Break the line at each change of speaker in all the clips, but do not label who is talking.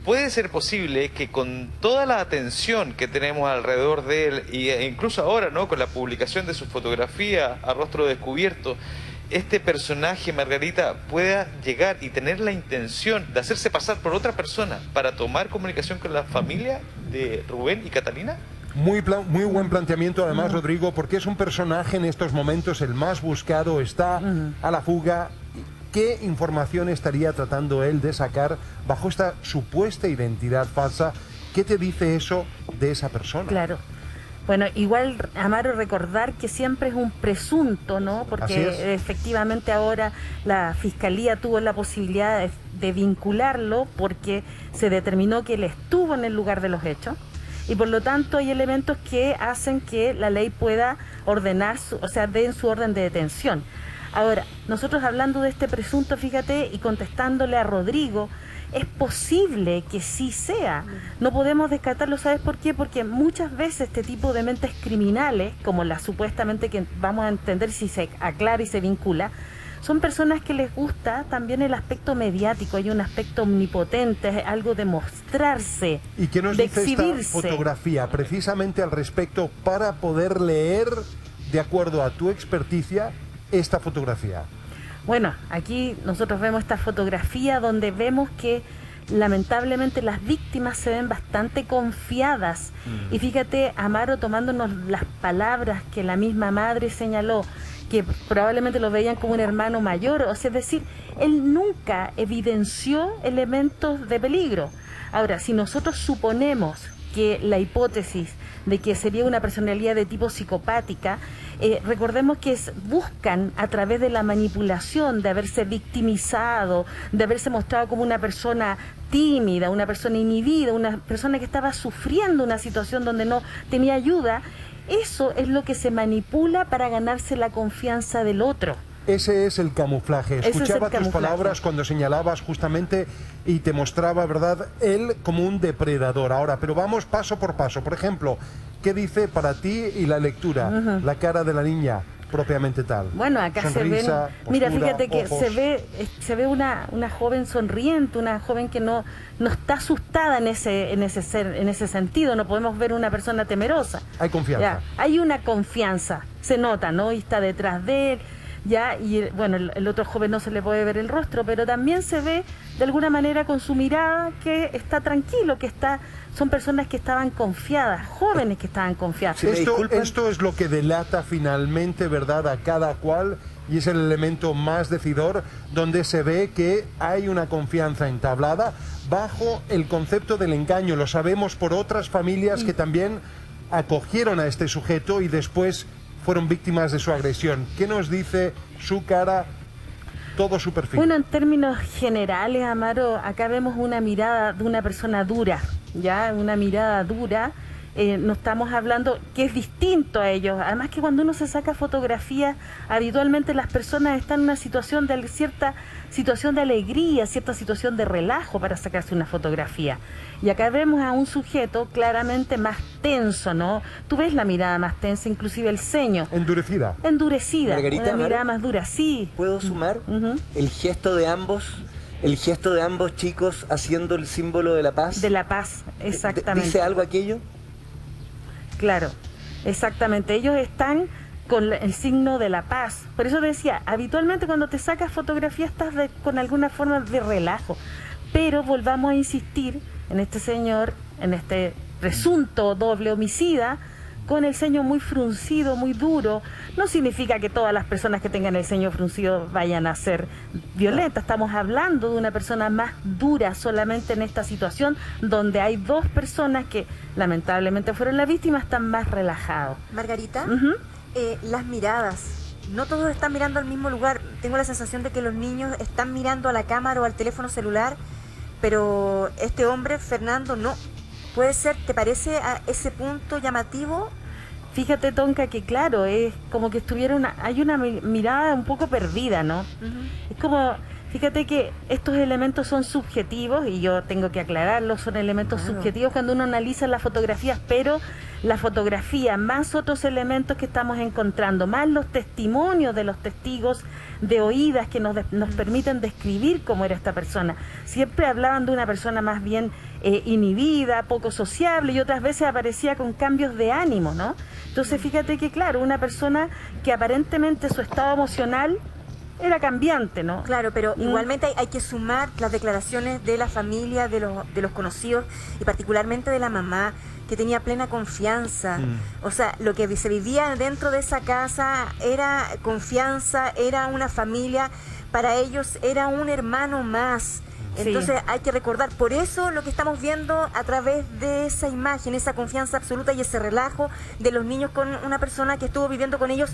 puede ser posible que con toda la atención que tenemos alrededor de él, e incluso ahora, ¿no?, con la publicación de su fotografía a rostro descubierto, este personaje, Margarita, pueda llegar y tener la intención de hacerse pasar por otra persona para tomar comunicación con la familia de Rubén y Catalina?
Muy buen planteamiento, además, Rodrigo, porque es un personaje en estos momentos el más buscado, está a la fuga. ¿Qué información estaría tratando él de sacar bajo esta supuesta identidad falsa? ¿Qué te dice eso de esa persona?
Claro. Bueno, igual, Amaro, recordar que siempre es un presunto, ¿no? Porque efectivamente ahora la Fiscalía tuvo la posibilidad de vincularlo porque se determinó que él estuvo en el lugar de los hechos y por lo tanto hay elementos que hacen que la ley pueda ordenar, den su orden de detención. Ahora, nosotros hablando de este presunto, fíjate, y contestándole a Rodrigo, es posible que sí sea. No podemos descartarlo, ¿sabes por qué? Porque muchas veces este tipo de mentes criminales, como la supuestamente que vamos a entender si se aclara y se vincula, son personas que les gusta también el aspecto mediático, hay un aspecto omnipotente, es algo de mostrarse,
¿y qué nos
de
dice
exhibirse?
Esta fotografía precisamente al respecto para poder leer, de acuerdo a tu experticia, esta fotografía?
Bueno, aquí nosotros vemos esta fotografía donde vemos que lamentablemente las víctimas se ven bastante confiadas. Y fíjate, Amaro, tomándonos las palabras que la misma madre señaló, que probablemente lo veían como un hermano mayor, o sea, es decir, él nunca evidenció elementos de peligro. Ahora, si nosotros suponemos que la hipótesis de que sería una personalidad de tipo psicopática, recordemos que buscan a través de la manipulación, de haberse victimizado, de haberse mostrado como una persona tímida, una persona inhibida, una persona que estaba sufriendo una situación donde no tenía ayuda. Eso es lo que se manipula para ganarse la confianza del otro.
Ese es el camuflaje. Escuchaba tus palabras cuando señalabas justamente y te mostraba, ¿verdad?, él como un depredador. Ahora, pero vamos paso por paso. Por ejemplo, ¿qué dice para ti y la lectura? La cara de la niña, propiamente tal.
Bueno, acá
sonrisa,
se ven, mira,
postura,
fíjate que
ojos.
se ve una joven sonriente, una joven que no está asustada en ese sentido. No podemos ver una persona temerosa.
Hay confianza.
Ya, hay una confianza, se nota, ¿no? Y está detrás de él. Ya, y bueno, el otro joven no se le puede ver el rostro, pero también se ve de alguna manera con su mirada que está tranquilo, son personas que estaban confiadas, jóvenes que estaban confiadas.
Esto es lo que delata finalmente, ¿verdad?, a cada cual, y es el elemento más decidor, donde se ve que hay una confianza entablada bajo el concepto del engaño. Lo sabemos por otras familias que también acogieron a este sujeto y después fueron víctimas de su agresión. ¿Qué nos dice su cara, todo su perfil?
Bueno, en términos generales, Amaro, acá vemos una mirada de una persona dura, ya, una mirada dura. No estamos hablando que es distinto a ellos. Además que cuando uno se saca fotografías, habitualmente las personas están en una situación de cierta situación de alegría, cierta situación de relajo para sacarse una fotografía. Y acá vemos a un sujeto claramente más tenso, ¿no? Tú ves la mirada más tensa, inclusive el ceño.
Endurecida.
Endurecida,
Margarita,
una mirada más dura, sí.
¿Puedo sumar? El gesto de ambos chicos haciendo el símbolo de la paz.
De la paz, exactamente.
¿Dice algo aquello?
Claro, exactamente. Ellos están con el signo de la paz. Por eso decía, habitualmente cuando te sacas fotografía estás con alguna forma de relajo. Pero volvamos a insistir en este señor, en este presunto doble homicida, con el ceño muy fruncido, muy duro. No significa que todas las personas que tengan el ceño fruncido vayan a ser violentas. Estamos hablando de una persona más dura solamente en esta situación donde hay dos personas que lamentablemente fueron las víctimas, están más relajados.
Margarita, las miradas. No todos están mirando al mismo lugar. Tengo la sensación de que los niños están mirando a la cámara o al teléfono celular, pero este hombre, Fernando, no. ¿Puede ser, te parece a ese punto llamativo?
Fíjate, Tonka, que claro, es como que hay una mirada un poco perdida, ¿no? Es como, Fíjate que estos elementos son subjetivos y yo tengo que aclararlo, son elementos subjetivos cuando uno analiza las fotografías, pero la fotografía más otros elementos que estamos encontrando, más los testimonios de los testigos de oídas que nos permiten describir cómo era esta persona. Siempre hablaban de una persona más bien inhibida, poco sociable, y otras veces aparecía con cambios de ánimo, ¿no? Entonces fíjate que claro, una persona que aparentemente su estado emocional era cambiante, ¿no?
Claro, pero igualmente hay que sumar las declaraciones de la familia, de los conocidos y particularmente de la mamá, que tenía plena confianza. O sea, lo que se vivía dentro de esa casa era confianza, era una familia, para ellos era un hermano más. Entonces hay que recordar, por eso lo que estamos viendo a través de esa imagen, esa confianza absoluta y ese relajo de los niños con una persona que estuvo viviendo con ellos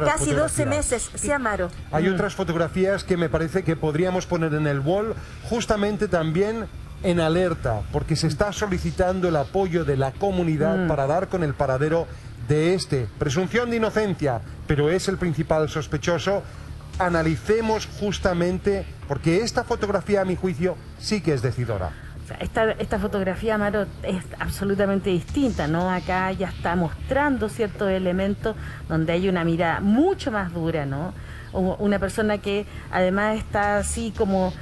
casi 12 meses. Sí, Amaro.
Hay otras fotografías que me parece que podríamos poner en el wall, justamente también en alerta, porque se está solicitando el apoyo de la comunidad para dar con el paradero de presunción de inocencia, pero es el principal sospechoso. Analicemos justamente, porque esta fotografía, a mi juicio, sí que es decidora.
O sea, esta fotografía, Amaro, es absolutamente distinta, ¿no? Acá ya está mostrando ciertos elementos donde hay una mirada mucho más dura, ¿no? Una persona que además está así como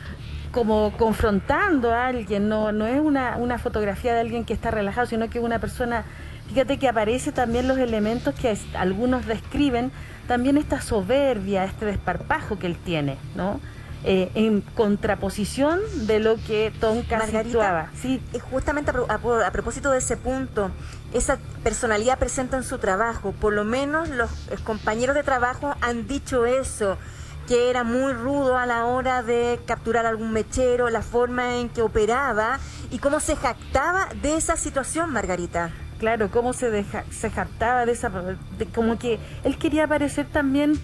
confrontando a alguien, no es una fotografía de alguien que está relajado, sino que es una persona. Fíjate que aparece también los elementos que algunos describen, también esta soberbia, este desparpajo que él tiene, ¿no? En contraposición de lo que Tonka situaba. Sí.
Justamente a propósito de ese punto, esa personalidad presente en su trabajo, por lo menos los compañeros de trabajo han dicho eso, que era muy rudo a la hora de capturar algún mechero, la forma en que operaba y cómo se jactaba de esa situación, Margarita.
Claro, cómo se jactaba de como que él quería parecer también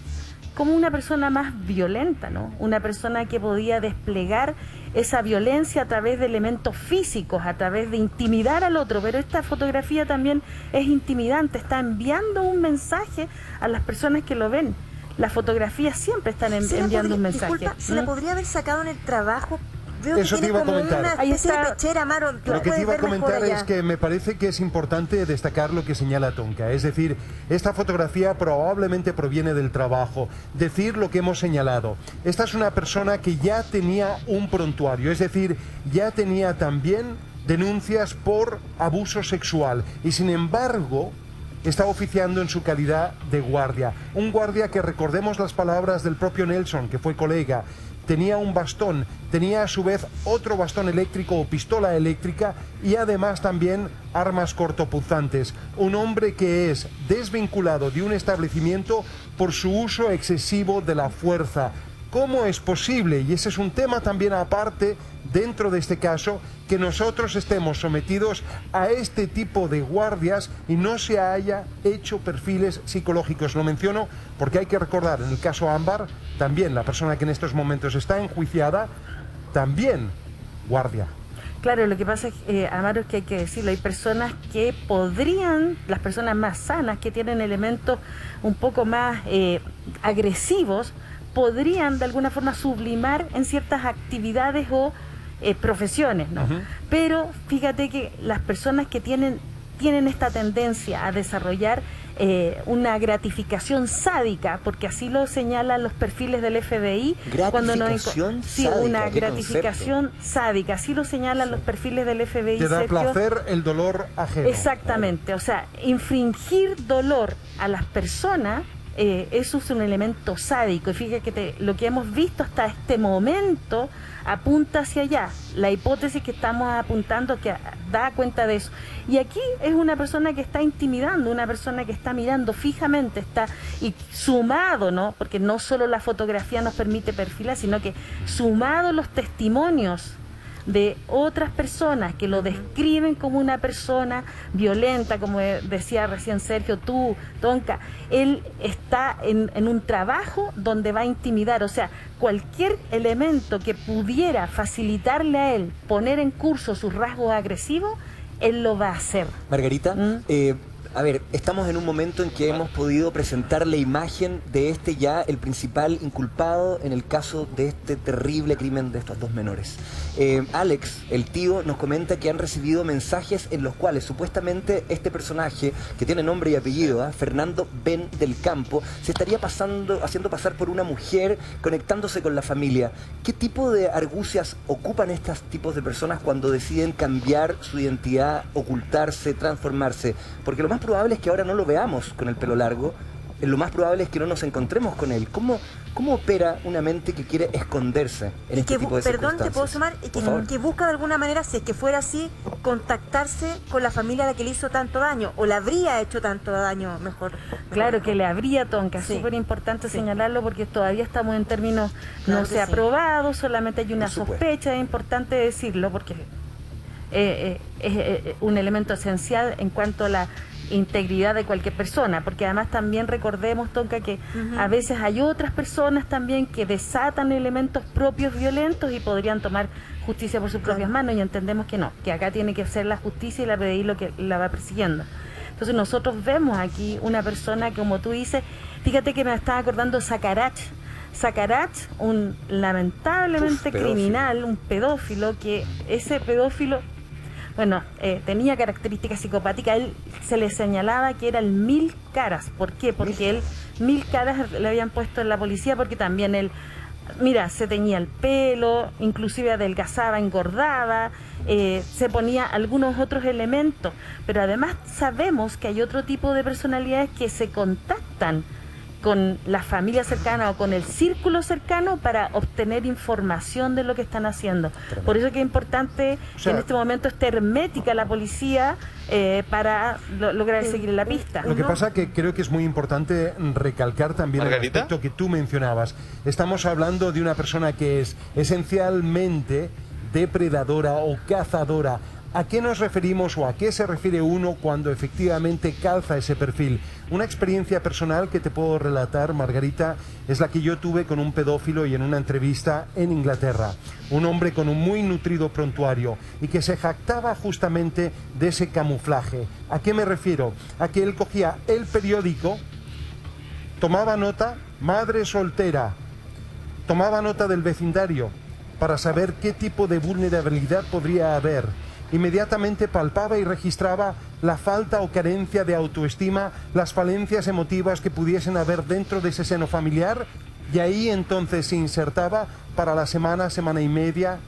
como una persona más violenta, ¿no? Una persona que podía desplegar esa violencia a través de elementos físicos, a través de intimidar al otro, pero esta fotografía también es intimidante, está enviando un mensaje a las personas que lo ven. Las fotografías siempre están enviando un mensaje.
Disculpa, ¿se la podría haber sacado en el trabajo? Veo
Eso
que
te
tiene
iba a
como
comentar.
una especie de pechera, Amaro.
Lo que te iba a comentar es que me parece que es importante destacar lo que señala Tonka. Es decir, esta fotografía probablemente proviene del trabajo. Decir lo que hemos señalado. Esta es una persona que ya tenía un prontuario, es decir, ya tenía también denuncias por abuso sexual. Y sin embargo, está oficiando en su calidad de guardia. Un guardia que, recordemos las palabras del propio Nelson, que fue colega, tenía un bastón, tenía a su vez otro bastón eléctrico o pistola eléctrica y además también armas cortopunzantes. Un hombre que es desvinculado de un establecimiento por su uso excesivo de la fuerza. ¿Cómo es posible? Y ese es un tema también aparte dentro de este caso, que nosotros estemos sometidos a este tipo de guardias y no se haya hecho perfiles psicológicos. Lo menciono porque hay que recordar, en el caso Ámbar, también la persona que en estos momentos está enjuiciada, también guardia.
Claro, lo que pasa es, Amaro, es que hay que decirlo, hay personas que podrían, las personas más sanas, que tienen elementos un poco más agresivos, podrían de alguna forma sublimar en ciertas actividades o profesiones, ¿no? Pero fíjate que las personas que tienen esta tendencia a desarrollar una gratificación sádica, porque así lo señalan los perfiles del FBI.
Gratificación sádica,
una gratificación sádica, así lo señalan los perfiles del FBI.
Te da
Sergio.
placer el dolor ajeno.
Exactamente, o sea, infringir dolor a las personas, eso es un elemento sádico. Y fíjate que lo que hemos visto hasta este momento apunta hacia allá. La hipótesis que estamos apuntando que da cuenta de eso. Y aquí es una persona que está intimidando, una persona que está mirando fijamente, está y sumado, ¿no? Porque no solo la fotografía nos permite perfilar, sino que sumado los testimonios de otras personas que lo describen como una persona violenta, como decía recién Sergio, tú, Tonka, él está en un trabajo donde va a intimidar, o sea, cualquier elemento que pudiera facilitarle a él poner en curso sus rasgos agresivos, él lo va a hacer.
Margarita, A ver, estamos en un momento en que hemos podido presentar la imagen de el principal inculpado en el caso de este terrible crimen de estos dos menores. Alex, el tío, nos comenta que han recibido mensajes en los cuales supuestamente este personaje, que tiene nombre y apellido, Fernando Ben del Campo, se estaría haciendo pasar por una mujer, conectándose con la familia. ¿Qué tipo de argucias ocupan estos tipos de personas cuando deciden cambiar su identidad, ocultarse, transformarse? Porque lo más probable es que ahora no lo veamos con el pelo largo, lo más probable es que no nos encontremos con él. ¿Cómo opera una mente que quiere esconderse en este tipo de circunstancias?
Perdón, ¿te puedo sumar? Que busca de alguna manera, si es que fuera así, contactarse con la familia a la que le hizo tanto daño, o le habría hecho tanto daño, mejor.
Claro, que le habría, Tonka, es
Sí.
súper importante
Sí.
señalarlo porque todavía estamos en términos,
Claro
no
que
se ha
sí.
probado, solamente hay una
Por supuesto.
sospecha, es importante decirlo porque es un elemento esencial en cuanto a la integridad de cualquier persona, porque además también recordemos, Tonka, que a veces hay otras personas también que desatan elementos propios violentos y podrían tomar justicia por sus propias manos, y entendemos que no, que acá tiene que ser la justicia y la PDI lo que la va persiguiendo. Entonces nosotros vemos aquí una persona que, como tú dices, fíjate que me estaba acordando Sacarach, un lamentablemente
pedófilo.
criminal, un pedófilo, que ese pedófilo, bueno, tenía características psicopáticas. Él se le señalaba que era el 1000 caras. ¿Por qué? Porque él, 1000 caras le habían puesto en la policía, porque también él, mira, se teñía el pelo, inclusive adelgazaba, engordaba, se ponía algunos otros elementos. Pero además sabemos que hay otro tipo de personalidades que se contactan con la familia cercana o con el círculo cercano para obtener información de lo que están haciendo. Por eso que es importante que en este momento esté hermética la policía para lograr seguir la pista.
Lo que pasa que creo que es muy importante recalcar también el
¿Margarita?
aspecto que tú mencionabas. Estamos hablando de una persona que es esencialmente depredadora o cazadora. ¿A qué nos referimos o a qué se refiere uno cuando efectivamente calza ese perfil? Una experiencia personal que te puedo relatar, Margarita, es la que yo tuve con un pedófilo y en una entrevista en Inglaterra. Un hombre con un muy nutrido prontuario y que se jactaba justamente de ese camuflaje. ¿A qué me refiero? A que él cogía el periódico, tomaba nota, madre soltera, tomaba nota del vecindario para saber qué tipo de vulnerabilidad podría haber. Inmediatamente palpaba y registraba la falta o carencia de autoestima, las falencias emotivas que pudiesen haber dentro de ese seno familiar, y ahí entonces se insertaba para la semana y media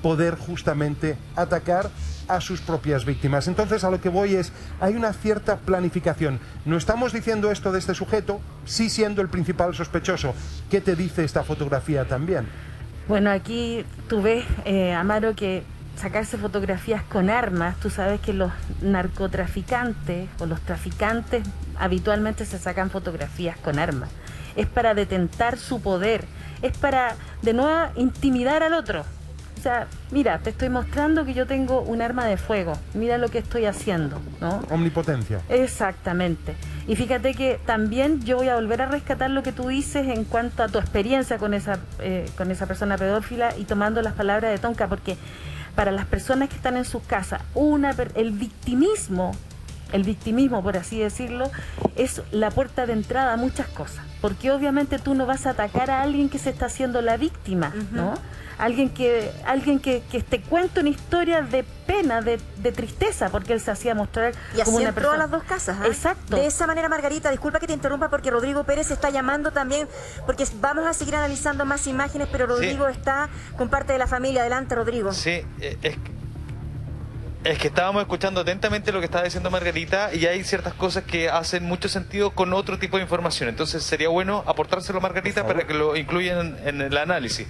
poder justamente atacar a sus propias víctimas. Entonces a lo que voy es, hay una cierta planificación. No estamos diciendo esto de este sujeto, sí siendo el principal sospechoso. ¿Qué te dice esta fotografía también?
Bueno, aquí tú ves, Amaro, que sacarse fotografías con armas, tú sabes que los narcotraficantes o los traficantes habitualmente se sacan fotografías con armas. Es para detentar su poder, es para de nuevo intimidar al otro. O sea, mira, te estoy mostrando que yo tengo un arma de fuego, mira lo que estoy haciendo, ¿no?
Omnipotencia.
Exactamente. Y fíjate que también yo voy a volver a rescatar lo que tú dices en cuanto a tu experiencia con esa persona pedófila, y tomando las palabras de Tonka, porque para las personas que están en sus casas, el victimismo, por así decirlo, es la puerta de entrada a muchas cosas. Porque obviamente tú no vas a atacar a alguien que se está haciendo la víctima, ¿no? Alguien que te cuenta una historia de pena, de tristeza, porque él se hacía mostrar
Y así
como una
entró
persona.
a las dos casas.
Exacto.
De esa manera, Margarita, disculpa que te interrumpa porque Rodrigo Pérez está llamando también, porque vamos a seguir analizando más imágenes, pero Rodrigo está con parte de la familia. Adelante, Rodrigo.
Sí, es que estábamos escuchando atentamente lo que estaba diciendo Margarita, y hay ciertas cosas que hacen mucho sentido con otro tipo de información. Entonces sería bueno aportárselo a Margarita para que lo incluyan en el análisis.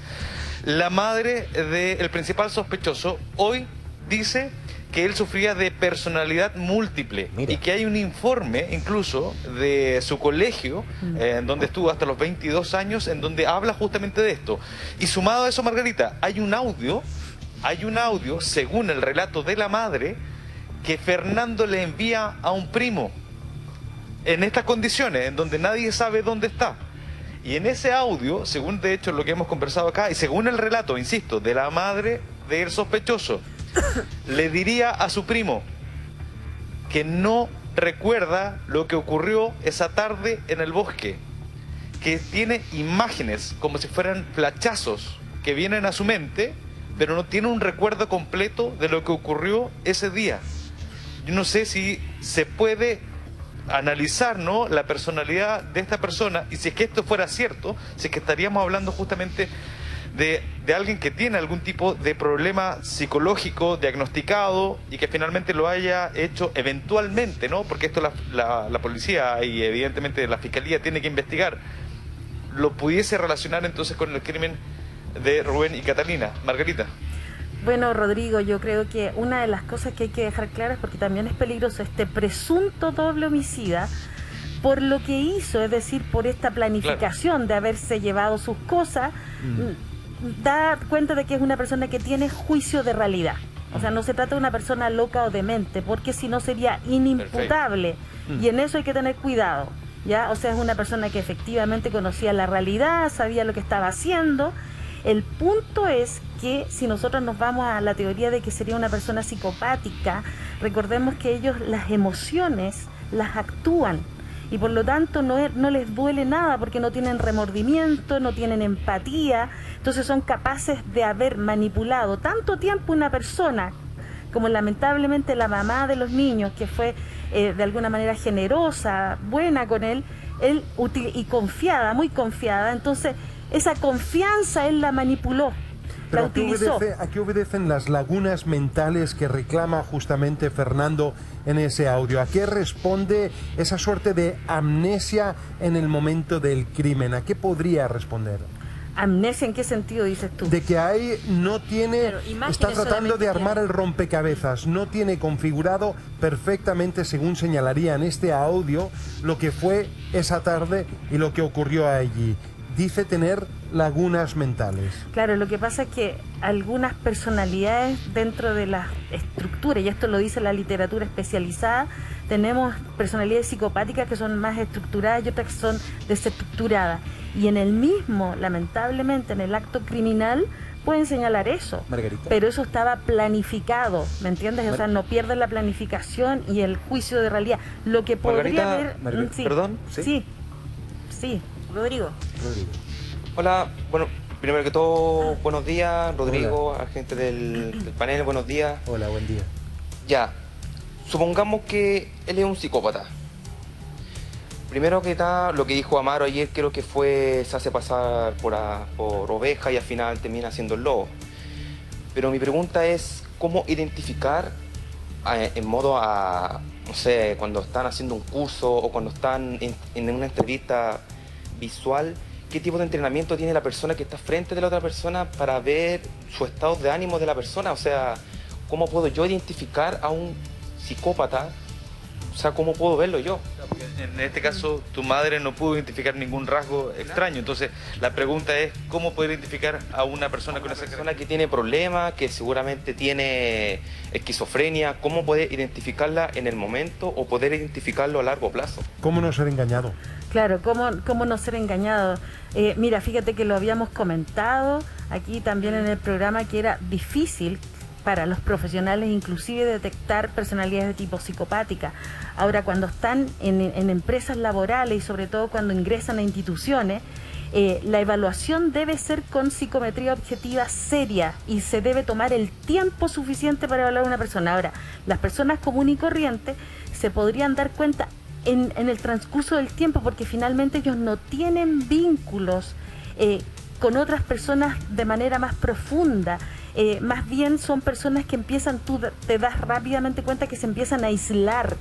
La madre del principal sospechoso hoy dice que él sufría de personalidad múltiple.
Mira.
Y que hay un informe incluso de su colegio, en donde estuvo hasta los 22 años, en donde habla justamente de esto. Y sumado a eso, Margarita, hay un audio, según el relato de la madre, que Fernando le envía a un primo en estas condiciones, en donde nadie sabe dónde está. Y en ese audio, según de hecho lo que hemos conversado acá, y según el relato, insisto, de la madre del sospechoso, le diría a su primo que no recuerda lo que ocurrió esa tarde en el bosque, que tiene imágenes como si fueran flachazos que vienen a su mente, pero no tiene un recuerdo completo de lo que ocurrió ese día. Yo no sé si se puede analizar, ¿no?, la personalidad de esta persona, y si es que esto fuera cierto, si es que estaríamos hablando justamente de alguien que tiene algún tipo de problema psicológico diagnosticado y que finalmente lo haya hecho eventualmente, ¿no? Porque esto la policía y evidentemente la fiscalía tiene que investigar. Lo pudiese relacionar entonces con el crimen de Rubén y Catalina. Margarita.
Bueno, Rodrigo, yo creo que una de las cosas que hay que dejar claras, porque también es peligroso, este presunto doble homicida, por lo que hizo, es decir, por esta planificación de haberse llevado sus cosas, da cuenta de que es una persona que tiene juicio de realidad. O sea, no se trata de una persona loca o demente, porque si no sería inimputable. Y en eso hay que tener cuidado, ¿ya? O sea, es una persona que efectivamente conocía la realidad, sabía lo que estaba haciendo. El punto es que si nosotros nos vamos a la teoría de que sería una persona psicopática, recordemos que ellos las emociones las actúan. Y por lo tanto no les duele nada porque no tienen remordimiento, no tienen empatía, entonces son capaces de haber manipulado tanto tiempo una persona, como lamentablemente la mamá de los niños, que fue de alguna manera generosa, buena con él y confiada, muy confiada, entonces esa confianza él la manipuló.
Pero ¿a qué obedecen las lagunas mentales que reclama justamente Fernando en ese audio? ¿A qué responde esa suerte de amnesia en el momento del crimen? ¿A qué podría responder?
¿Amnesia en qué sentido dices tú?
De que ahí no tiene, está tratando de armar el rompecabezas, no tiene configurado perfectamente, según señalaría en este audio, lo que fue esa tarde y lo que ocurrió allí. Dice tener lagunas mentales.
Claro, lo que pasa es que algunas personalidades dentro de las estructuras, y esto lo dice la literatura especializada, tenemos personalidades psicopáticas que son más estructuradas y otras que son desestructuradas. Y en el mismo, lamentablemente, en el acto criminal, pueden señalar eso.
Margarita.
Pero eso estaba planificado, ¿me entiendes? O sea, no pierden la planificación y el juicio de realidad. Lo que podría haber...
Margarita,
sí,
¿perdón?
Sí.
Rodrigo.
Hola, bueno, primero que todo, buenos días, Rodrigo, a gente del panel, buenos días.
Hola, buen día.
Ya, supongamos que él es un psicópata. Primero que nada, lo que dijo Amaro ayer creo que se hace pasar por oveja y al final termina siendo el lobo. Pero mi pregunta es, ¿cómo identificar en modo no sé, cuando están haciendo un curso o cuando están en una entrevista visual, qué tipo de entrenamiento tiene la persona que está frente de la otra persona para ver su estado de ánimo de la persona? O sea, ¿cómo puedo yo identificar a un psicópata? O sea, ¿cómo puedo verlo yo?
En este caso, tu madre no pudo identificar ningún rasgo extraño. Entonces, la pregunta es, ¿cómo poder identificar a una persona con esa
Persona que tiene problemas, que seguramente tiene esquizofrenia, ¿cómo poder identificarla en el momento o poder identificarlo a largo plazo?
¿Cómo no ser engañado?
Claro, ¿cómo no ser engañado? Mira, fíjate que lo habíamos comentado aquí también en el programa, que era difícil para los profesionales inclusive detectar personalidades de tipo psicopática. Ahora, cuando están en empresas laborales y sobre todo cuando ingresan a instituciones, la evaluación debe ser con psicometría objetiva seria y se debe tomar el tiempo suficiente para evaluar a una persona. Ahora, las personas comunes y corrientes se podrían dar cuenta en el transcurso del tiempo, porque finalmente ellos no tienen vínculos con otras personas de manera más profunda. Más bien son personas que tú te das rápidamente cuenta que se empiezan a aislar.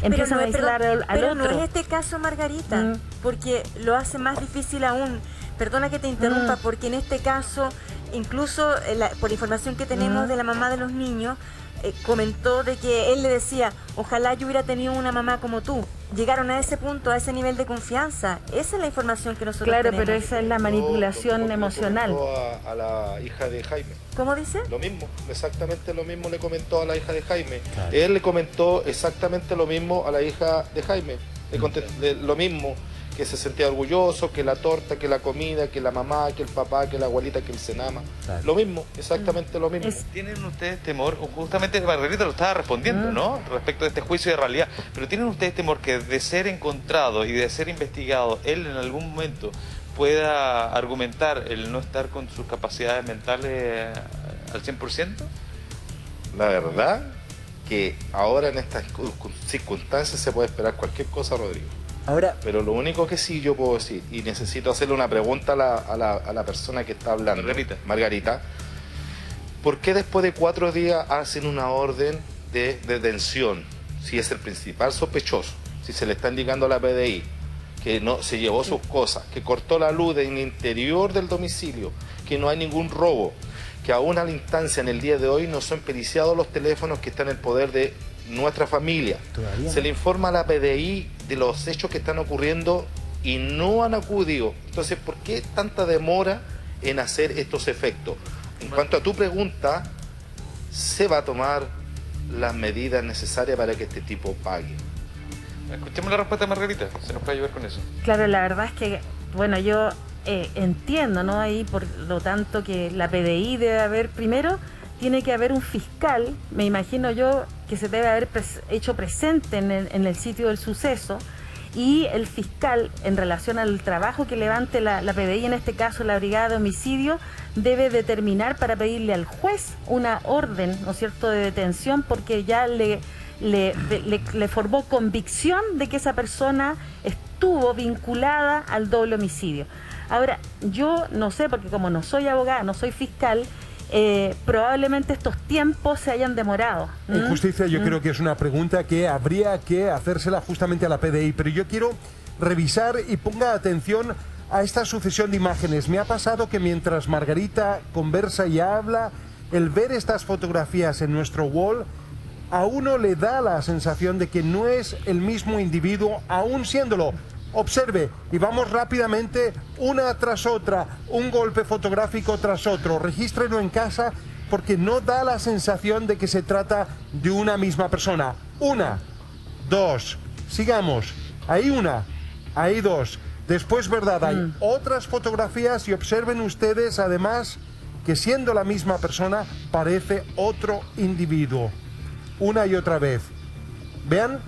Empiezan a aislar al otro.
Pero no es este caso, Margarita, porque lo hace más difícil aún. Perdona que te interrumpa, porque en este caso, incluso por información que tenemos de la mamá de los niños, comentó de que él le decía, ojalá yo hubiera tenido una mamá como tú. Llegaron a ese punto, a ese nivel de confianza. Esa es la información que nosotros tenemos.
Claro, pero esa es la manipulación emocional.
A la hija de Jaime.
¿Cómo dice?
Lo mismo, exactamente lo mismo le comentó a la hija de Jaime. Claro. Él le comentó exactamente lo mismo a la hija de Jaime. Lo mismo, que se sentía orgulloso, que la torta, que la comida, que la mamá, que el papá, que la abuelita, que el cenama.
Claro.
Lo mismo, exactamente lo mismo.
¿Tienen ustedes temor? Justamente Margarita lo estaba respondiendo, ¿no? Respecto de este juicio de realidad. Pero ¿tienen ustedes temor que de ser encontrado y de ser investigado, él en algún momento pueda argumentar el no estar con sus capacidades mentales al 100%?
La verdad que ahora en estas circunstancias se puede esperar cualquier cosa, Rodrigo.
Ahora,
Pero lo único que sí yo puedo decir, y necesito hacerle una pregunta a la persona que está hablando, Margarita, ¿por qué después de 4 días hacen una orden de detención? Si es el principal sospechoso, si se le está indicando a la PDI que no se llevó sus cosas, que cortó la luz en el interior del domicilio, que no hay ningún robo, que aún a la instancia en el día de hoy no son periciados los teléfonos que están en el poder de nuestra familia.
Todavía
Se
no.
le informa a la PDI de los hechos que están ocurriendo y no han acudido. Entonces, ¿por qué tanta demora en hacer estos efectos? En cuanto a tu pregunta, se va a tomar las medidas necesarias para que este tipo pague.
Escuchemos la respuesta de Margarita, se nos puede ayudar con eso.
Claro, la verdad es que, bueno, yo entiendo, ¿no? Ahí, por lo tanto, que la PDI debe haber, primero, tiene que haber un fiscal, me imagino yo, que se debe haber hecho presente en el sitio del suceso, y el fiscal, en relación al trabajo que levante la PDI, en este caso la Brigada de Homicidio, debe determinar para pedirle al juez una orden, ¿no es cierto?, de detención, porque ya le formó convicción de que esa persona estuvo vinculada al doble homicidio. Ahora, yo no sé, porque como no soy abogada, no soy fiscal, probablemente estos tiempos se hayan demorado.
En justicia yo creo que es una pregunta que habría que hacérsela justamente a la PDI, pero yo quiero revisar y ponga atención a esta sucesión de imágenes. Me ha pasado que mientras Margarita conversa y habla, el ver estas fotografías en nuestro wall, a uno le da la sensación de que no es el mismo individuo, aún siéndolo. Observe, y vamos rápidamente, una tras otra, un golpe fotográfico tras otro. Regístrelo en casa porque no da la sensación de que se trata de una misma persona. 1, 2, sigamos. Ahí una, ahí dos. Después, ¿verdad? Hay otras fotografías y observen ustedes, además, que siendo la misma persona, parece otro individuo. Una y otra vez. Vean,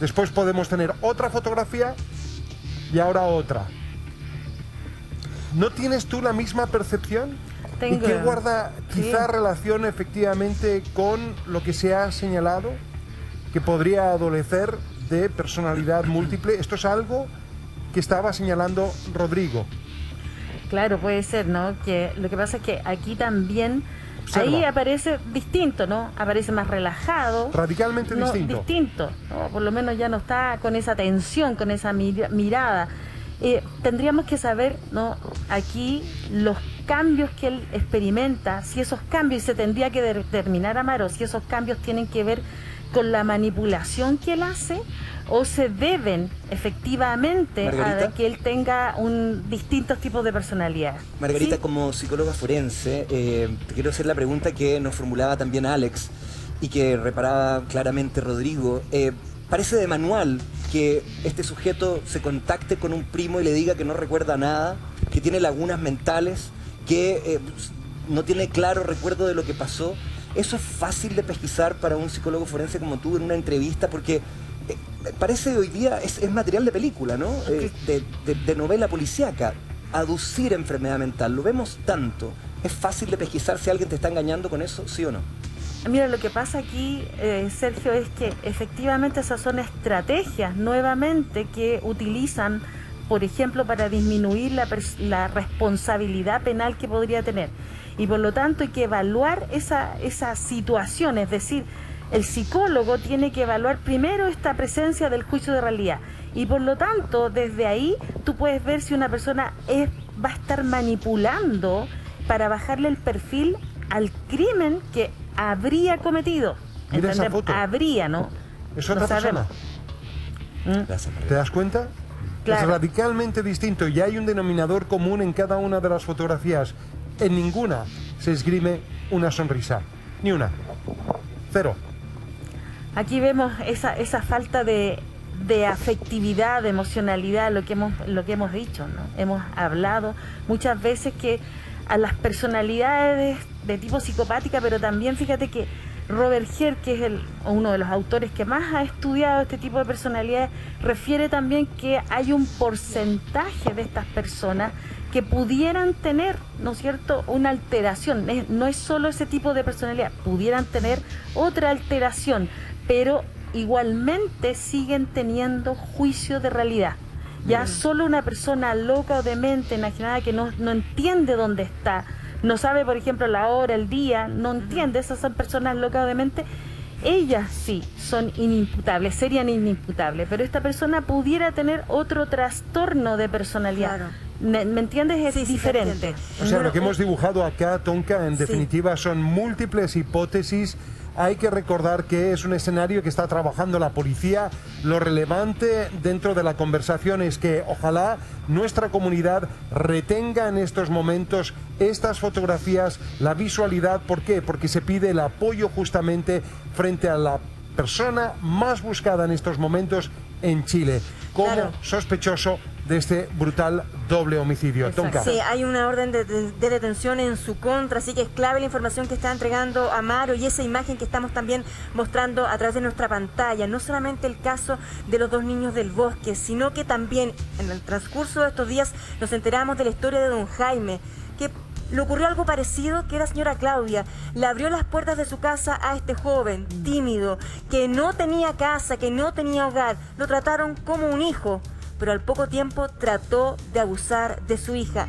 después podemos tener otra fotografía y ahora otra. ¿No tienes tú la misma percepción?
Tengo.
¿Y qué guarda quizá
Sí.
relación efectivamente con lo que se ha señalado? Que podría adolecer de personalidad múltiple. Esto es algo que estaba señalando Rodrigo.
Claro, puede ser, ¿no? Que lo que pasa es que aquí también,
Observa.
ahí aparece distinto, ¿no? Aparece más relajado.
Radicalmente
No,
distinto.
distinto, ¿no? Por lo menos ya no está con esa tensión, con esa mirada. Tendríamos que saber, ¿no?, aquí los cambios que él experimenta, si esos cambios, y se tendría que determinar, Amaro, si esos cambios tienen que ver con la manipulación que él hace o se deben efectivamente
Margarita.
a que él tenga distintos tipos de personalidad.
Margarita,
¿Sí?
como psicóloga forense, te quiero hacer la pregunta que nos formulaba también Alex y que reparaba claramente Rodrigo. Parece de manual que este sujeto se contacte con un primo y le diga que no recuerda nada, que tiene lagunas mentales, que no tiene claro recuerdo de lo que pasó. Eso es fácil de pesquisar para un psicólogo forense como tú en una entrevista, porque parece hoy día es material de película, ¿no? De novela policíaca. Aducir enfermedad mental, lo vemos tanto. ¿Es fácil de pesquisar si alguien te está engañando con eso, sí o no?
Mira, lo que pasa aquí, Sergio, es que efectivamente esas son estrategias nuevamente que utilizan, por ejemplo, para disminuir la responsabilidad penal que podría tener. Y por lo tanto hay que evaluar esa situación, es decir, el psicólogo tiene que evaluar primero esta presencia del juicio de realidad. Y por lo tanto, desde ahí tú puedes ver si una persona va a estar manipulando para bajarle el perfil al crimen que habría cometido.
Mira esa
¿Entendemos?
foto.
Habría, ¿no?
Es otra
No sabemos.
persona.
Gracias,
¿Te
Margarita.
das cuenta?
Claro.
Es radicalmente distinto y hay un denominador común en cada una de las fotografías. En ninguna se esgrime una sonrisa. Ni una. Cero.
Aquí vemos esa falta de de afectividad, de emocionalidad, lo que hemos dicho, ¿no? Hemos hablado muchas veces que a las personalidades de tipo psicopática, pero también fíjate que Robert Hare, que es uno de los autores que más ha estudiado este tipo de personalidades, refiere también que hay un porcentaje de estas personas que pudieran tener, ¿no es cierto?, una alteración. No es solo ese tipo de personalidad, pudieran tener otra alteración, pero igualmente siguen teniendo juicio de realidad. Ya solo una persona loca o demente, enajenada, que no entiende dónde está, no sabe, por ejemplo, la hora, el día, no entiende, esas son personas locas o dementes, ellas sí son inimputables, serían inimputables, pero esta persona pudiera tener otro trastorno de personalidad.
Claro.
¿Me entiendes? Es diferente.
O sea, lo que hemos dibujado acá, Tonka, en definitiva son múltiples hipótesis. Hay que recordar que es un escenario que está trabajando la policía. Lo relevante dentro de la conversación es que ojalá nuestra comunidad retenga en estos momentos estas fotografías, la visualidad. ¿Por qué? Porque se pide el apoyo justamente frente a la persona más buscada en estos momentos en Chile, como sospechoso de este brutal doble homicidio. Tonka.
Sí, hay una orden de detención en su contra, así que es clave la información que está entregando Amaro y esa imagen que estamos también mostrando a través de nuestra pantalla. No solamente el caso de los dos niños del bosque, sino que también en el transcurso de estos días nos enteramos de la historia de don Jaime, que le ocurrió algo parecido, que la señora Claudia le abrió las puertas de su casa a este joven tímido, que no tenía casa, que no tenía hogar. Lo trataron como un hijo, pero al poco tiempo trató de abusar de su hija.